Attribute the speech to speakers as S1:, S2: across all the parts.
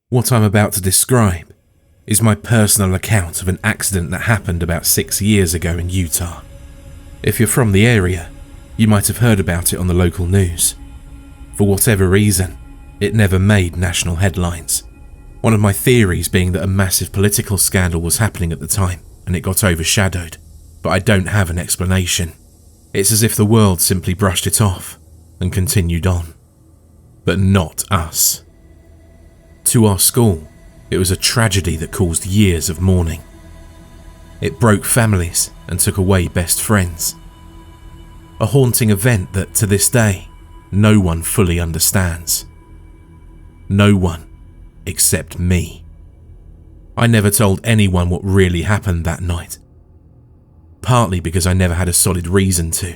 S1: What I'm about to describe is my personal account of an accident that happened about 6 years ago in Utah. If you're from the area, you might have heard about it on the local news. For whatever reason, it never made national headlines. One of my theories being that a massive political scandal was happening at the time and it got overshadowed, but I don't have an explanation. It's as if the world simply brushed it off and continued on. But not us. To our school, it was a tragedy that caused years of mourning. It broke families and took away best friends. A haunting event that, to this day, no one fully understands. No one except me. I never told anyone what really happened that night. Partly because I never had a solid reason to.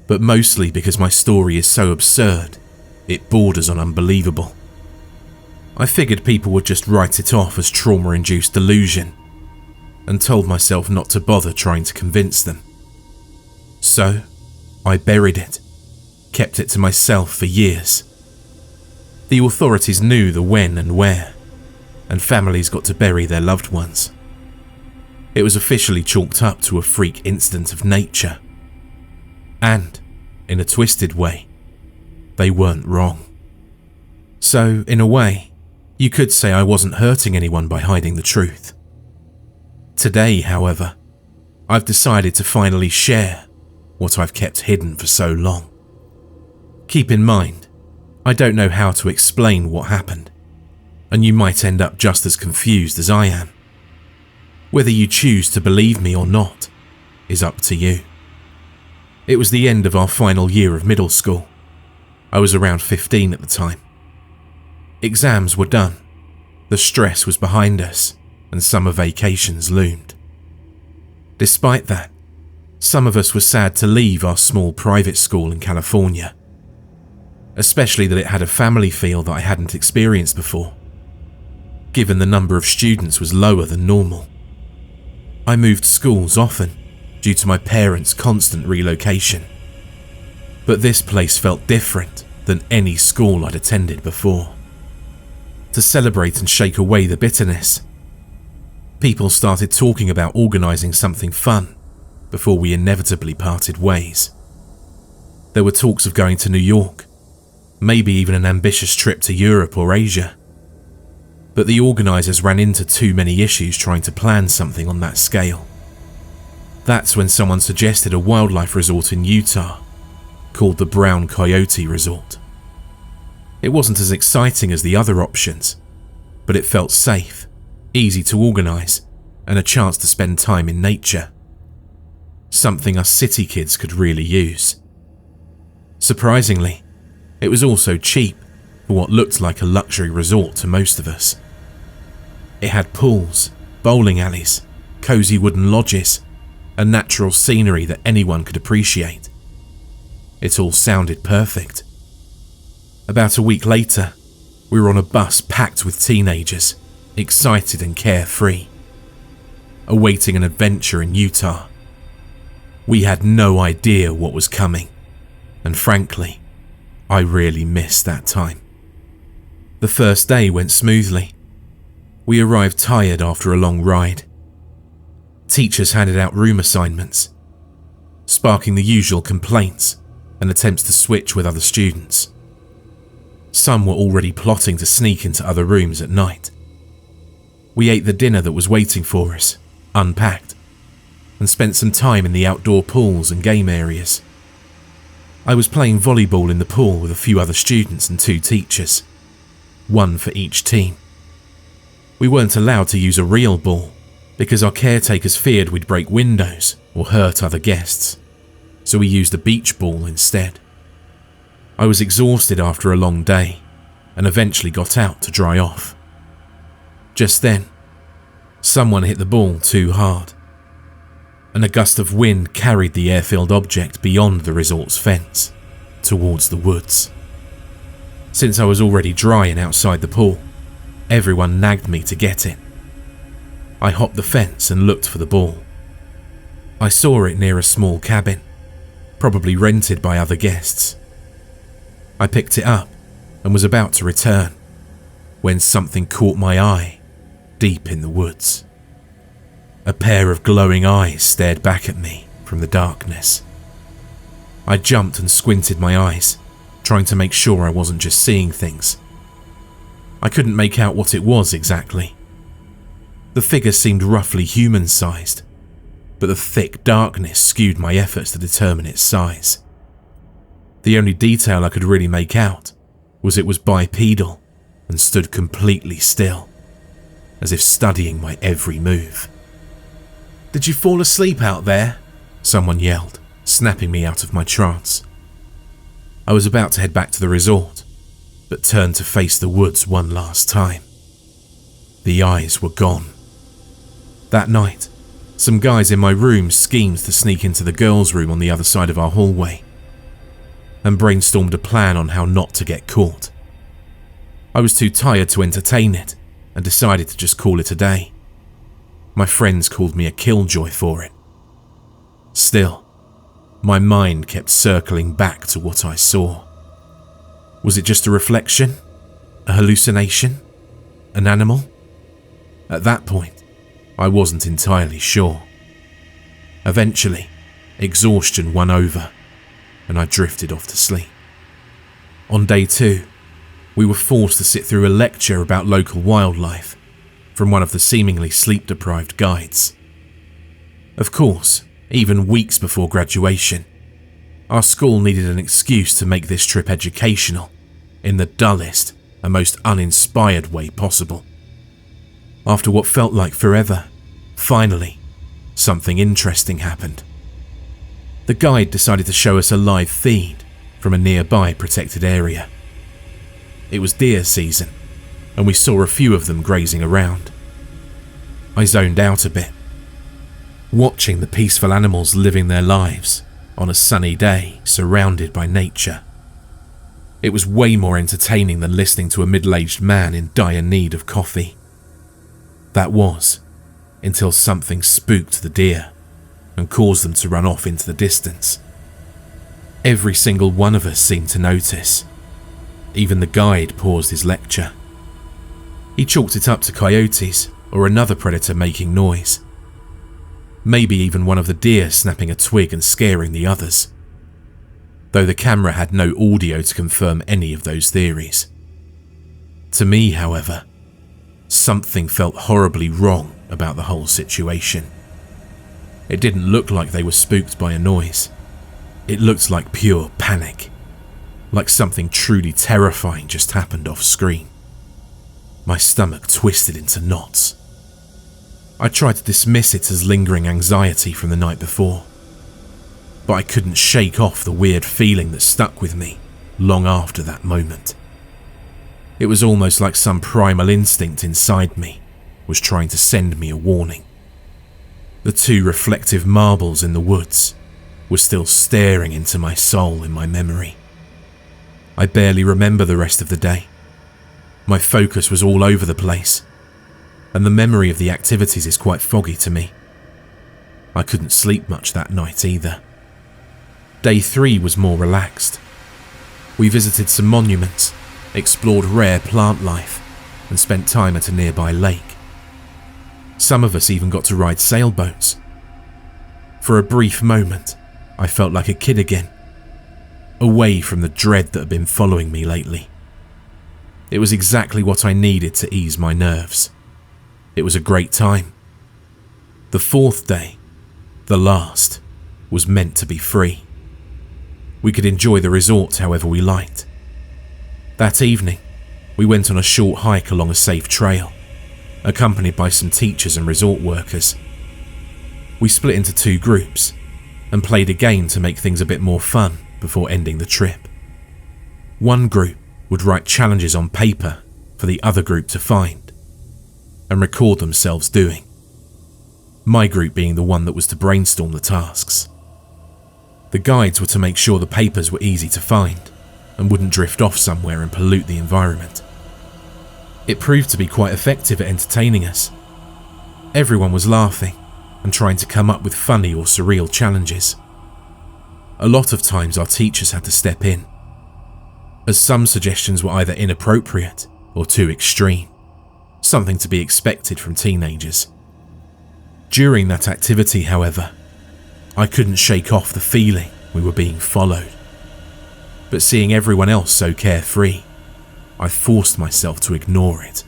S1: But mostly because my story is so absurd, it borders on unbelievable. I figured people would just write it off as trauma-induced delusion, and told myself not to bother trying to convince them. So, I buried it, kept it to myself for years. The authorities knew the when and where, and families got to bury their loved ones. It was officially chalked up to a freak incident of nature. And, in a twisted way, they weren't wrong. So, in a way, you could say I wasn't hurting anyone by hiding the truth. Today, however, I've decided to finally share what I've kept hidden for so long. Keep in mind, I don't know how to explain what happened, and you might end up just as confused as I am. Whether you choose to believe me or not is up to you. It was the end of our final year of middle school. I was around 15 at the time. Exams were done, the stress was behind us, and summer vacations loomed. Despite that, some of us were sad to leave our small private school in California, especially that it had a family feel that I hadn't experienced before, given the number of students was lower than normal. I moved schools often due to my parents' constant relocation, but this place felt different than any school I'd attended before. To celebrate and shake away the bitterness, people started talking about organising something fun before we inevitably parted ways. There were talks of going to New York, maybe even an ambitious trip to Europe or Asia. But the organisers ran into too many issues trying to plan something on that scale. That's when someone suggested a wildlife resort in Utah called the Brown Coyote Resort. It wasn't as exciting as the other options, but it felt safe, easy to organise, and a chance to spend time in nature. Something us city kids could really use. Surprisingly, it was also cheap for what looked like a luxury resort to most of us. It had pools, bowling alleys, cosy wooden lodges, and natural scenery that anyone could appreciate. It all sounded perfect. About a week later, we were on a bus packed with teenagers, excited and carefree, awaiting an adventure in Utah. We had no idea what was coming, and frankly, I really missed that time. The first day went smoothly. We arrived tired after a long ride. Teachers handed out room assignments, sparking the usual complaints and attempts to switch with other students. Some were already plotting to sneak into other rooms at night. We ate the dinner that was waiting for us, unpacked, and spent some time in the outdoor pools and game areas. I was playing volleyball in the pool with a few other students and 2 teachers, one for each team. We weren't allowed to use a real ball because our caretakers feared we'd break windows or hurt other guests, so we used a beach ball instead. I was exhausted after a long day and eventually got out to dry off. Just then, someone hit the ball too hard, and a gust of wind carried the air-filled object beyond the resort's fence, towards the woods. Since I was already dry and outside the pool, everyone nagged me to get it. I hopped the fence and looked for the ball. I saw it near a small cabin, probably rented by other guests. I picked it up and was about to return, when something caught my eye deep in the woods. A pair of glowing eyes stared back at me from the darkness. I jumped and squinted my eyes, trying to make sure I wasn't just seeing things. I couldn't make out what it was exactly. The figure seemed roughly human-sized, but the thick darkness skewed my efforts to determine its size. The only detail I could really make out was it was bipedal and stood completely still, as if studying my every move. "Did you fall asleep out there?" someone yelled, snapping me out of my trance. I was about to head back to the resort, but turned to face the woods one last time. The eyes were gone. That night, some guys in my room schemed to sneak into the girls' room on the other side of our hallway and brainstormed a plan on how not to get caught. I was too tired to entertain it and decided to just call it a day. My friends called me a killjoy for it. Still, my mind kept circling back to what I saw. Was it just a reflection? A hallucination? An animal? At that point, I wasn't entirely sure. Eventually, exhaustion won over, and I drifted off to sleep. On day 2, we were forced to sit through a lecture about local wildlife from one of the seemingly sleep-deprived guides. Of course, even weeks before graduation, our school needed an excuse to make this trip educational in the dullest and most uninspired way possible. After what felt like forever, finally, something interesting happened. The guide decided to show us a live feed from a nearby protected area. It was deer season, and we saw a few of them grazing around. I zoned out a bit, watching the peaceful animals living their lives on a sunny day surrounded by nature. It was way more entertaining than listening to a middle-aged man in dire need of coffee. That was, until something spooked the deer and caused them to run off into the distance. Every single one of us seemed to notice. Even the guide paused his lecture. He chalked it up to coyotes or another predator making noise. Maybe even one of the deer snapping a twig and scaring the others, though the camera had no audio to confirm any of those theories. To me, however, something felt horribly wrong about the whole situation. It didn't look like they were spooked by a noise. It looked like pure panic, like something truly terrifying just happened off screen. My stomach twisted into knots. I tried to dismiss it as lingering anxiety from the night before, but I couldn't shake off the weird feeling that stuck with me long after that moment. It was almost like some primal instinct inside me was trying to send me a warning. The 2 reflective marbles in the woods were still staring into my soul in my memory. I barely remember the rest of the day. My focus was all over the place, and the memory of the activities is quite foggy to me. I couldn't sleep much that night either. Day 3 was more relaxed. We visited some monuments, explored rare plant life, and spent time at a nearby lake. Some of us even got to ride sailboats. For a brief moment, I felt like a kid again, away from the dread that had been following me lately. It was exactly what I needed to ease my nerves. It was a great time. The 4th day, the last, was meant to be free. We could enjoy the resort however we liked. That evening, we went on a short hike along a safe trail, accompanied by some teachers and resort workers. We split into 2 groups and played a game to make things a bit more fun before ending the trip. One group would write challenges on paper for the other group to find and record themselves doing. My group being the one that was to brainstorm the tasks. The guides were to make sure the papers were easy to find and wouldn't drift off somewhere and pollute the environment. It proved to be quite effective at entertaining us. Everyone was laughing and trying to come up with funny or surreal challenges. A lot of times our teachers had to step in, as some suggestions were either inappropriate or too extreme, something to be expected from teenagers. During that activity, however, I couldn't shake off the feeling we were being followed. But seeing everyone else so carefree, I forced myself to ignore it.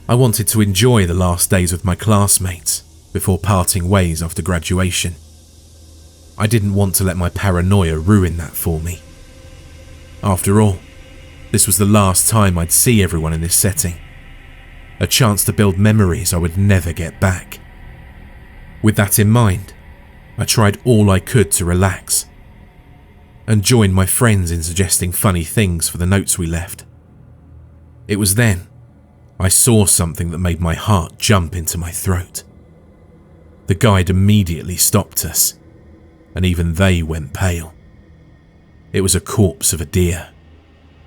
S1: I wanted to enjoy the last days with my classmates before parting ways after graduation. I didn't want to let my paranoia ruin that for me. After all, this was the last time I'd see everyone in this setting, a chance to build memories I would never get back. With that in mind, I tried all I could to relax and joined my friends in suggesting funny things for the notes we left. It was then I saw something that made my heart jump into my throat. The guide immediately stopped us, and even they went pale. It was a corpse of a deer,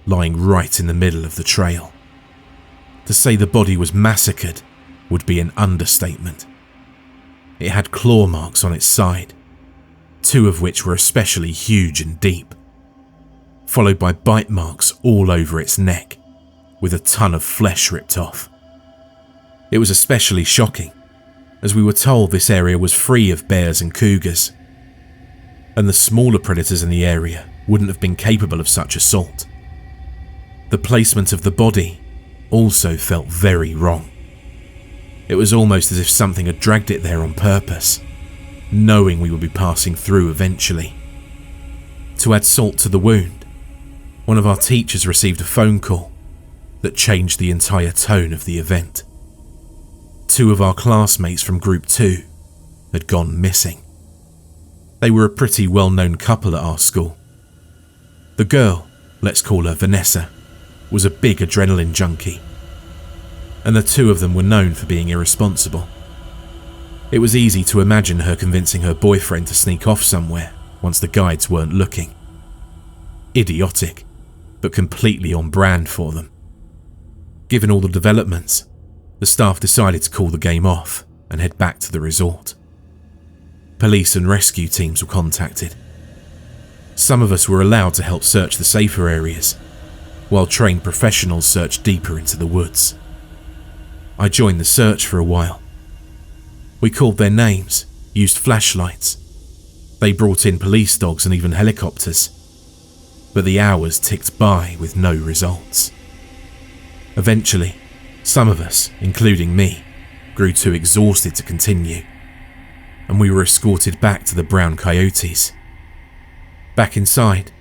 S1: lying right in the middle of the trail. To say the body was massacred would be an understatement. It had claw marks on its side, 2 of which were especially huge and deep, followed by bite marks all over its neck, with a ton of flesh ripped off. It was especially shocking, as we were told this area was free of bears and cougars, and the smaller predators in the area wouldn't have been capable of such assault. The placement of the body also felt very wrong. It was almost as if something had dragged it there on purpose, knowing we would be passing through eventually. To add salt to the wound, one of our teachers received a phone call that changed the entire tone of the event. 2 of our classmates from Group 2 had gone missing. They were a pretty well-known couple at our school. The girl, let's call her Vanessa, was a big adrenaline junkie, and the 2 of them were known for being irresponsible. It was easy to imagine her convincing her boyfriend to sneak off somewhere once the guides weren't looking. Idiotic, but completely on brand for them. Given all the developments, the staff decided to call the game off and head back to the resort. Police and rescue teams were contacted. Some of us were allowed to help search the safer areas, while trained professionals searched deeper into the woods. I joined the search for a while. We called their names, used flashlights. They brought in police dogs and even helicopters, but the hours ticked by with no results. Eventually, some of us, including me, grew too exhausted to continue, and we were escorted back to the Brown Coyotes. Back inside,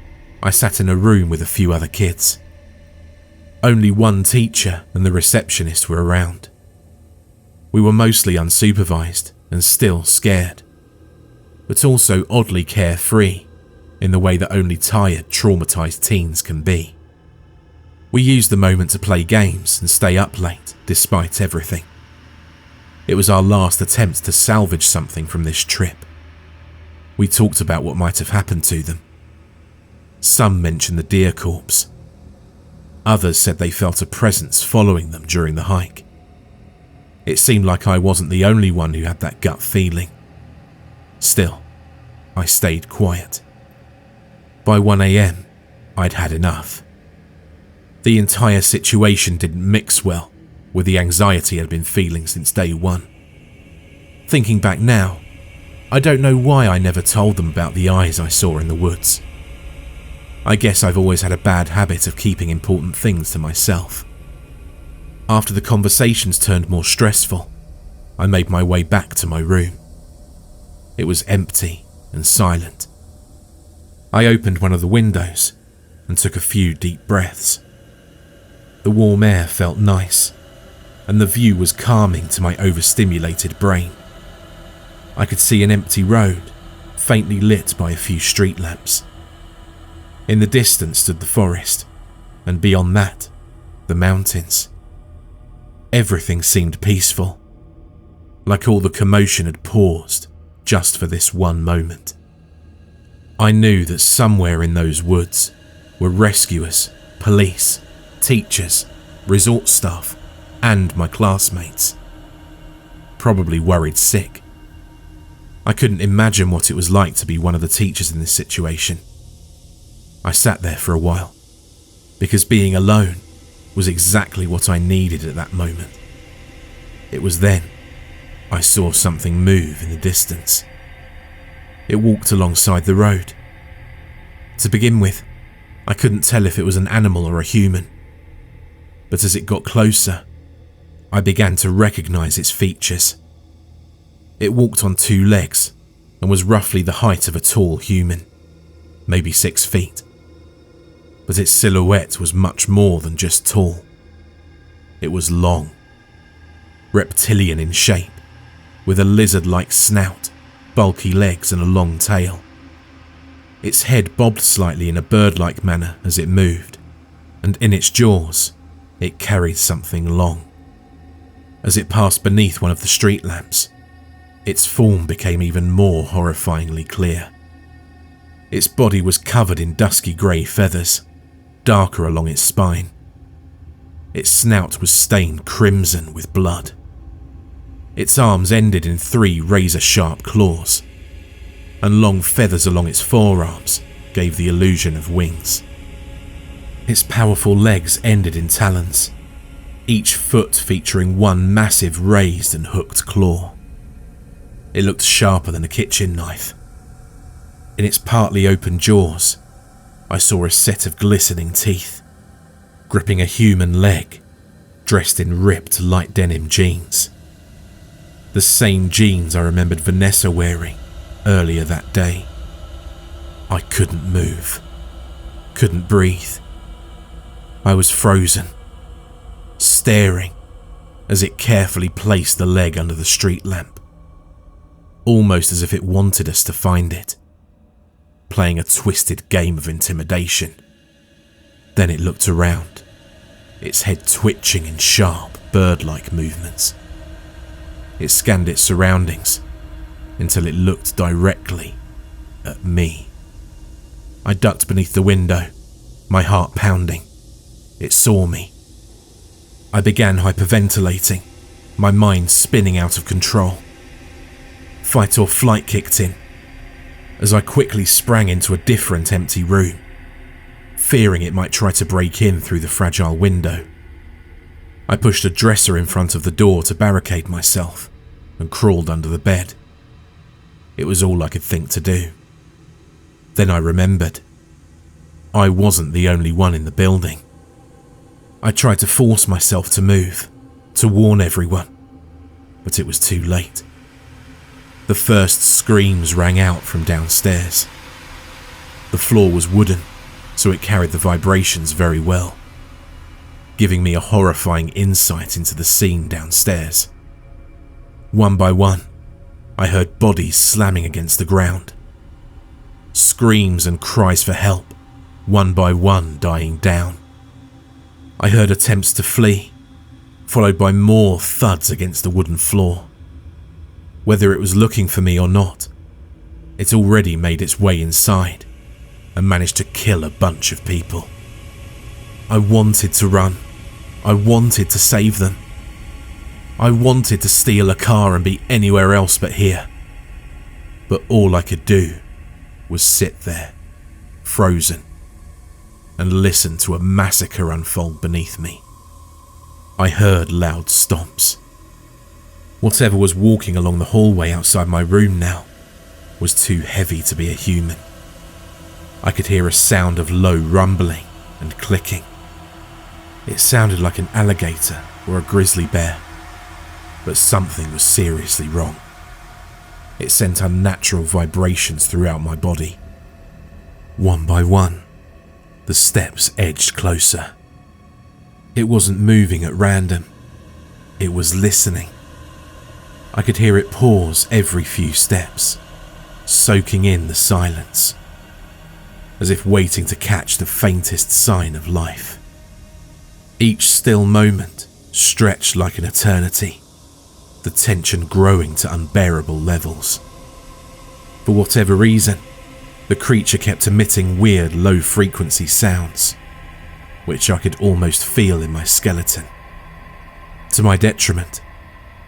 S1: I sat in a room with a few other kids. Only one teacher and the receptionist were around. We were mostly unsupervised and still scared, but also oddly carefree in the way that only tired, traumatized teens can be. We used the moment to play games and stay up late despite everything. It was our last attempt to salvage something from this trip. We talked about what might have happened to them. Some mentioned the deer corpse. Others said they felt a presence following them during the hike. It seemed like I wasn't the only one who had that gut feeling. Still, I stayed quiet. By 1 a.m, I'd had enough. The entire situation didn't mix well with the anxiety I'd been feeling since day 1. Thinking back now, I don't know why I never told them about the eyes I saw in the woods. I guess I've always had a bad habit of keeping important things to myself. After the conversations turned more stressful, I made my way back to my room. It was empty and silent. I opened one of the windows and took a few deep breaths. The warm air felt nice, and the view was calming to my overstimulated brain. I could see an empty road, faintly lit by a few street lamps. In the distance stood the forest, and beyond that, the mountains. Everything seemed peaceful, like all the commotion had paused just for this one moment. I knew that somewhere in those woods were rescuers, police, teachers, resort staff, and my classmates. Probably worried sick. I couldn't imagine what it was like to be one of the teachers in this situation. I sat there for a while, because being alone was exactly what I needed at that moment. It was then I saw something move in the distance. It walked alongside the road. To begin with, I couldn't tell if it was an animal or a human, but as it got closer, I began to recognize its features. It walked on 2 legs and was roughly the height of a tall human, maybe 6 feet. But its silhouette was much more than just tall. It was long, reptilian in shape, with a lizard-like snout, bulky legs and a long tail. Its head bobbed slightly in a bird-like manner as it moved, and in its jaws, it carried something long. As it passed beneath one of the street lamps, its form became even more horrifyingly clear. Its body was covered in dusky grey feathers, darker along its spine. Its snout was stained crimson with blood. Its arms ended in 3 razor-sharp claws, and long feathers along its forearms gave the illusion of wings. Its powerful legs ended in talons, each foot featuring one massive raised and hooked claw. It looked sharper than a kitchen knife. In its partly open jaws, I saw a set of glistening teeth, gripping a human leg, dressed in ripped light denim jeans. The same jeans I remembered Vanessa wearing earlier that day. I couldn't move, couldn't breathe. I was frozen, staring as it carefully placed the leg under the street lamp, almost as if it wanted us to find it, playing a twisted game of intimidation. Then it looked around, its head twitching in sharp, bird-like movements. It scanned its surroundings until it looked directly at me. I ducked beneath the window, my heart pounding. It saw me. I began hyperventilating, my mind spinning out of control. Fight or flight kicked in, as I quickly sprang into a different empty room, fearing it might try to break in through the fragile window. I pushed a dresser in front of the door to barricade myself and crawled under the bed. It was all I could think to do. Then I remembered. I wasn't the only one in the building. I tried to force myself to move, to warn everyone, but it was too late. The first screams rang out from downstairs. The floor was wooden, so it carried the vibrations very well, giving me a horrifying insight into the scene downstairs. One by one, I heard bodies slamming against the ground. Screams and cries for help, one by one dying down. I heard attempts to flee, followed by more thuds against the wooden floor. Whether it was looking for me or not, it already made its way inside and managed to kill a bunch of people. I wanted to run. I wanted to save them. I wanted to steal a car and be anywhere else but here. But all I could do was sit there, frozen, and listen to a massacre unfold beneath me. I heard loud stomps. Whatever was walking along the hallway outside my room now was too heavy to be a human. I could hear a sound of low rumbling and clicking. It sounded like an alligator or a grizzly bear, but something was seriously wrong. It sent unnatural vibrations throughout my body. One by one, the steps edged closer. It wasn't moving at random. It was listening. I could hear it pause every few steps, soaking in the silence, as if waiting to catch the faintest sign of life. Each still moment stretched like an eternity, the tension growing to unbearable levels. For whatever reason, the creature kept emitting weird low-frequency sounds, which I could almost feel in my skeleton. To my detriment,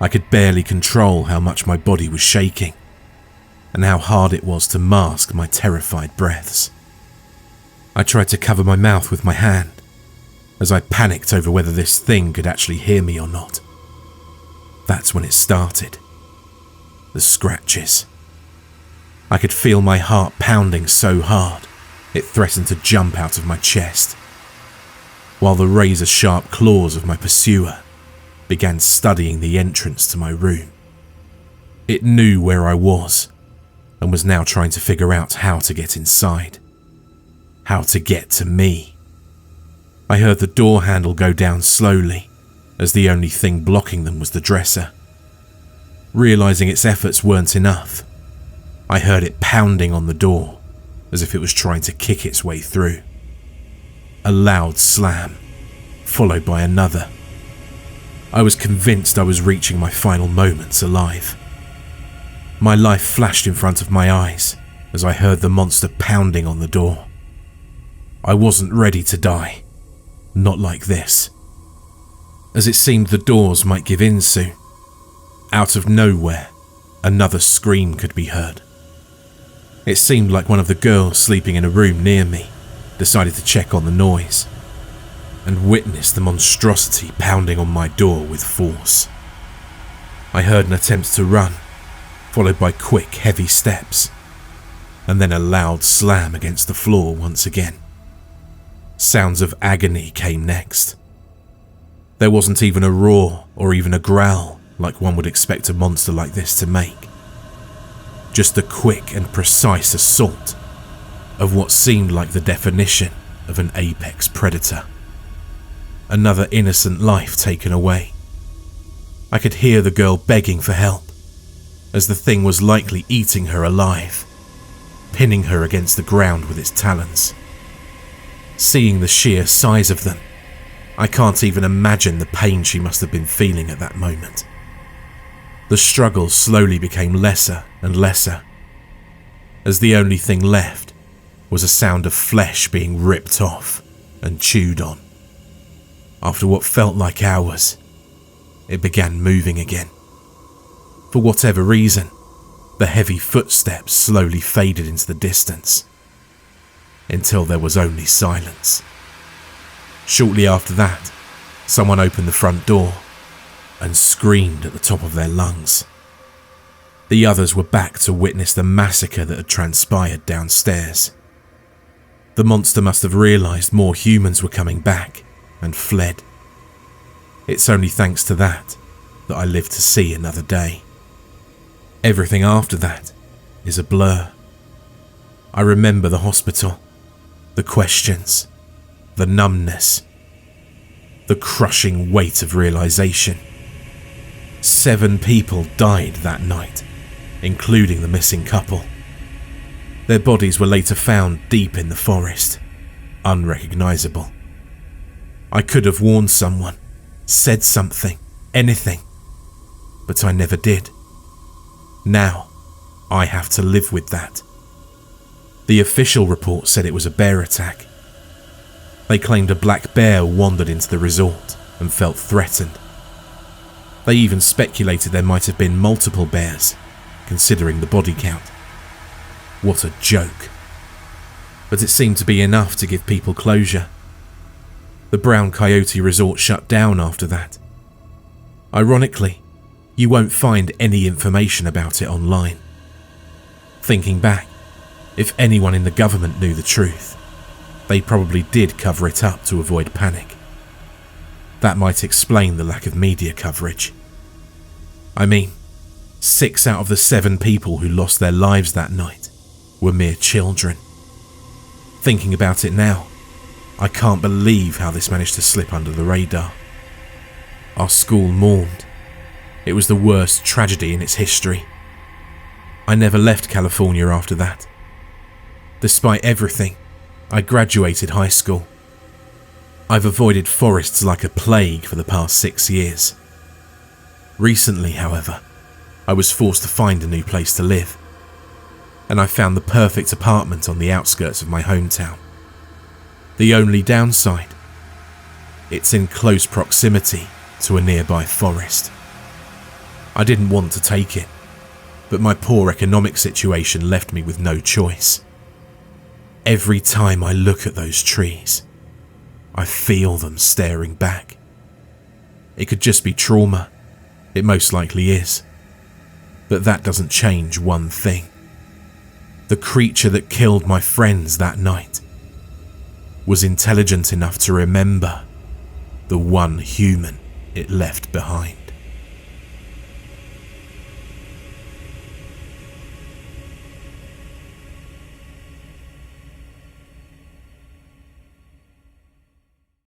S1: I could barely control how much my body was shaking, and how hard it was to mask my terrified breaths. I tried to cover my mouth with my hand, as I panicked over whether this thing could actually hear me or not. That's when it started. The scratches. I could feel my heart pounding so hard it threatened to jump out of my chest, while the razor-sharp claws of my pursuer began studying the entrance to my room. It knew where I was and was now trying to figure out how to get inside, how to get to me. I heard the door handle go down slowly, as the only thing blocking them was the dresser. Realizing its efforts weren't enough, I heard it pounding on the door as if it was trying to kick its way through. A loud slam, followed by another. I was convinced I was reaching my final moments alive. My life flashed in front of my eyes as I heard the monster pounding on the door. I wasn't ready to die. Not like this. As it seemed the doors might give in soon, out of nowhere, another scream could be heard. It seemed like one of the girls sleeping in a room near me decided to check on the noise and witnessed the monstrosity pounding on my door with force. I heard an attempt to run, followed by quick, heavy steps, and then a loud slam against the floor once again. Sounds of agony came next. There wasn't even a roar or even a growl like one would expect a monster like this to make. Just a quick and precise assault of what seemed like the definition of an apex predator. Another innocent life taken away. I could hear the girl begging for help, as the thing was likely eating her alive, pinning her against the ground with its talons. Seeing the sheer size of them, I can't even imagine the pain she must have been feeling at that moment. The struggle slowly became lesser and lesser, as the only thing left was a sound of flesh being ripped off and chewed on. After what felt like hours, it began moving again. For whatever reason, the heavy footsteps slowly faded into the distance, until there was only silence. Shortly after that, someone opened the front door and screamed at the top of their lungs. The others were back to witness the massacre that had transpired downstairs. The monster must have realized more humans were coming back and fled. It's only thanks to that I lived to see another day. Everything after that is a blur. I remember the hospital, the questions, the numbness, the crushing weight of realization. 7 people died that night, including the missing couple. Their bodies were later found deep in the forest, unrecognizable. I could have warned someone, said something, anything, but I never did. Now, I have to live with that. The official report said it was a bear attack. They claimed a black bear wandered into the resort and felt threatened. They even speculated there might have been multiple bears, considering the body count. What a joke. But it seemed to be enough to give people closure. The Brown Coyote Resort shut down after that. Ironically, you won't find any information about it online. Thinking back, if anyone in the government knew the truth, they probably did cover it up to avoid panic. That might explain the lack of media coverage. I mean, 6 out of the 7 people who lost their lives that night were mere children. Thinking about it now, I can't believe how this managed to slip under the radar. Our school mourned. It was the worst tragedy in its history. I never left California after that. Despite everything, I graduated high school. I've avoided forests like a plague for the past 6 years. Recently, however, I was forced to find a new place to live, and I found the perfect apartment on the outskirts of my hometown. The only downside? It's in close proximity to a nearby forest. I didn't want to take it, but my poor economic situation left me with no choice. Every time I look at those trees, I feel them staring back. It could just be trauma. It most likely is. But that doesn't change one thing. The creature that killed my friends that night was intelligent enough to remember the one human it left behind.